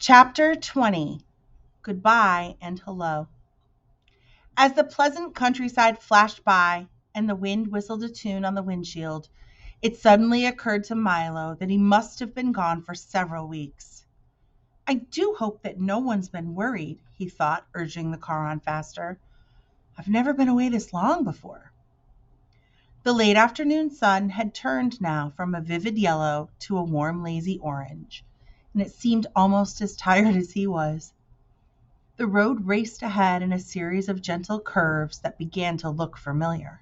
Chapter 20. Goodbye and Hello. As the pleasant countryside flashed by and the wind whistled a tune on the windshield, it suddenly occurred to Milo that he must have been gone for several weeks. I do hope that no one's been worried, he thought, urging the car on faster. I've never been away this long before. The late afternoon sun had turned now from a vivid yellow to a warm, lazy orange, and it seemed almost as tired as he was. The road raced ahead in a series of gentle curves that began to look familiar,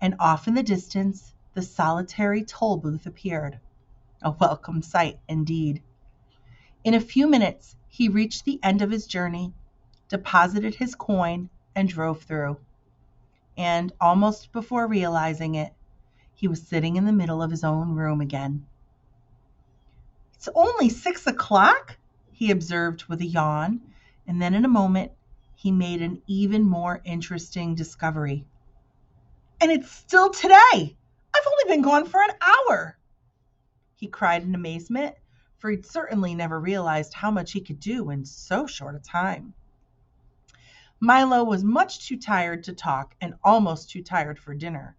and off in the distance the solitary Tollbooth appeared. A welcome sight indeed. In a few minutes he reached the end of his journey, deposited his coin, and drove through. And almost before realizing it, he was sitting in the middle of his own room again. "It's only 6 o'clock," he observed with a yawn, and then in a moment he made an even more interesting discovery. "And it's still today! I've only been gone for an hour!" he cried in amazement, for he'd certainly never realized how much he could do in so short a time. Milo was much too tired to talk and almost too tired for dinner,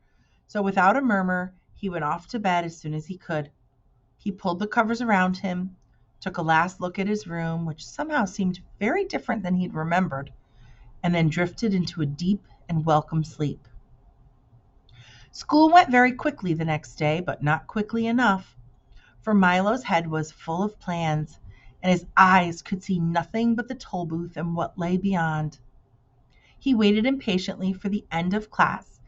so without a murmur he went off to bed as soon as he could. He pulled the covers around him, took a last look at his room, which somehow seemed very different than he'd remembered, and then drifted into a deep and welcome sleep. School went very quickly the next day, but not quickly enough, for Milo's head was full of plans, and his eyes could see nothing but the Tollbooth and what lay beyond. He waited impatiently for the end of class,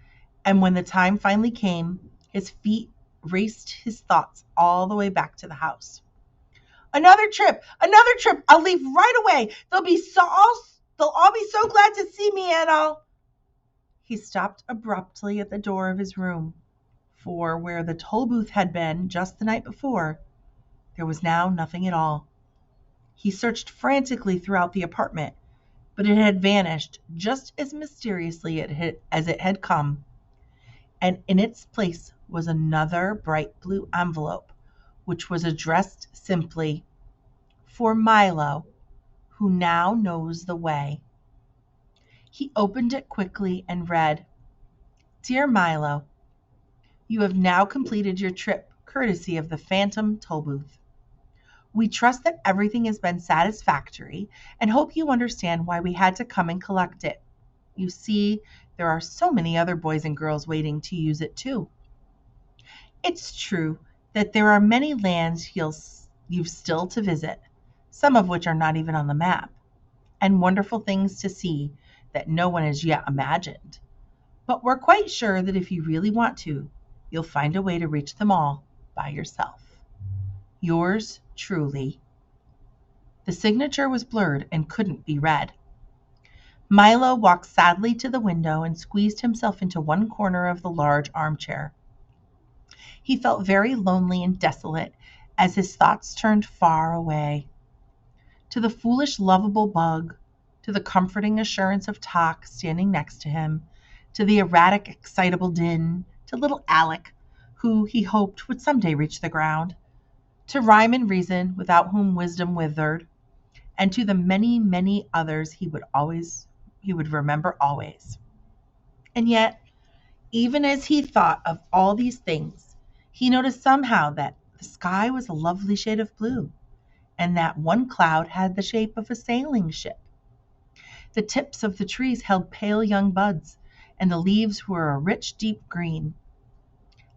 and when the time finally came, his feet raced his thoughts all the way back to the house. Another trip! I'll leave right away! They'll all be so glad to see me, and I'll..." He stopped abruptly at the door of his room, for where the Tollbooth had been just the night before, there was now nothing at all. He searched frantically throughout the apartment, but it had vanished just as mysteriously as it had come, and in its place was another bright blue envelope, which was addressed simply, "For Milo, who now knows the way." He opened it quickly and read, "Dear Milo, you have now completed your trip courtesy of the Phantom Tollbooth. We trust that everything has been satisfactory and hope you understand why we had to come and collect it. You see, there are so many other boys and girls waiting to use it too. It's true that there are many lands you've still to visit, some of which are not even on the map, and wonderful things to see that no one has yet imagined. But we're quite sure that if you really want to, you'll find a way to reach them all by yourself. Yours truly." The signature was blurred and couldn't be read. Milo walked sadly to the window and squeezed himself into one corner of the large armchair. He felt very lonely and desolate as his thoughts turned far away. To the foolish, lovable bug, to the comforting assurance of Tock standing next to him, to the erratic, excitable Din, to little Alec, who he hoped would someday reach the ground, to Rhyme and Reason, without whom wisdom withered, and to the many, many others he would remember always. And yet, even as he thought of all these things, he noticed somehow that the sky was a lovely shade of blue, and that one cloud had the shape of a sailing ship. The tips of the trees held pale young buds, and the leaves were a rich, deep green.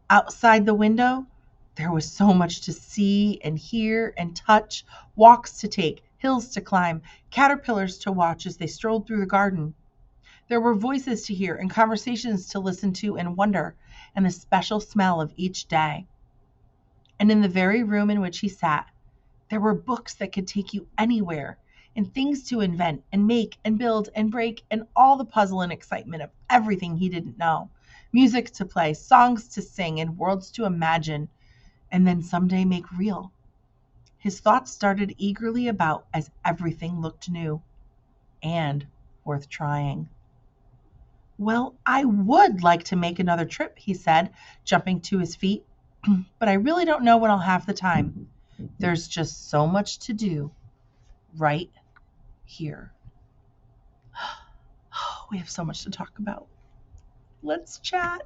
Outside the window, there was so much to see and hear and touch, walks to take, hills to climb, caterpillars to watch as they strolled through the garden. There were voices to hear and conversations to listen to and wonder, and the special smell of each day. And in the very room in which he sat, there were books that could take you anywhere, and things to invent and make and build and break, and all the puzzle and excitement of everything he didn't know. Music to play, songs to sing, and worlds to imagine, and then someday make real. His thoughts started eagerly about as everything looked new and worth trying. "Well, I would like to make another trip," he said, jumping to his feet, "but I really don't know when I'll have the time. There's just so much to do." right here. We have so much to talk about. Let's chat.